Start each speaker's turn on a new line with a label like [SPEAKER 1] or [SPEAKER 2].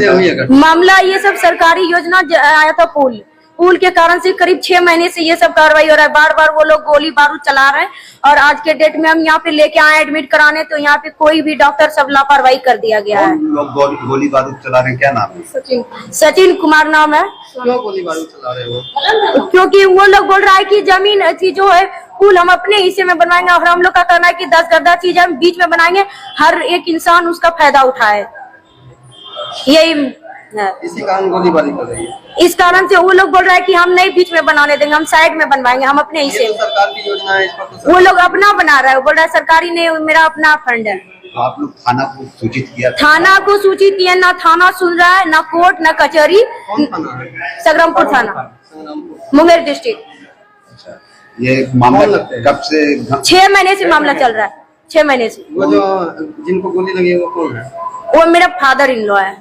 [SPEAKER 1] मामला ये सब सरकारी योजना आया था पुल के कारण से करीब 6 महीने से ये सब कार्रवाई हो रहा है। बार बार वो लोग गोली बारूद चला रहे हैं और आज के डेट में हम यहाँ पे लेके आए एडमिट कराने, तो यहाँ पे कोई भी डॉक्टर सब लापरवाही कर दिया गया है।
[SPEAKER 2] लोग गोली बारूद चला रहे हैं, क्या नाम है?
[SPEAKER 1] सचिन कुमार नाम है।
[SPEAKER 2] क्यों गोली बारूद चला रहे हो?
[SPEAKER 1] क्योंकि वो लोग बोल रहा है कि जमीन थी जो है पुल हम अपने हिस्से में बनवाएंगे और हम लोग का कहना है कि 10 गद्दा चीज हम बीच में बनाएंगे, हर एक इंसान उसका फायदा उठाए, यही है।
[SPEAKER 2] इसी कारण गोलीबारी कर रही है।
[SPEAKER 1] इस कारण से वो लोग बोल रहा है कि हम नहीं बीच में बनाने देंगे, हम साइड में बनवाएंगे, हम अपने हिस्से में।
[SPEAKER 2] सरकार की योजना है, इस पर तो
[SPEAKER 1] वो लोग अपना बना रहा है, बोल रहा है सरकारी ने मेरा अपना फंड है।
[SPEAKER 2] तो आप लोग थाना को सूचित किया?
[SPEAKER 1] थाना को सूचित किया, ना थाना सुन रहा है, ना कोर्ट, ना कचहरी।
[SPEAKER 2] कौन थाना है?
[SPEAKER 1] संग्रामपुर थाना, मुंगेर डिस्ट्रिक्ट।
[SPEAKER 2] ये मामला कब से?
[SPEAKER 1] 6 महीने से मामला चल रहा है, 6 महीने से।
[SPEAKER 2] वो जो जिनको गोली लगी है वो कौन है?
[SPEAKER 1] वो मेरा फादर इन लॉ है।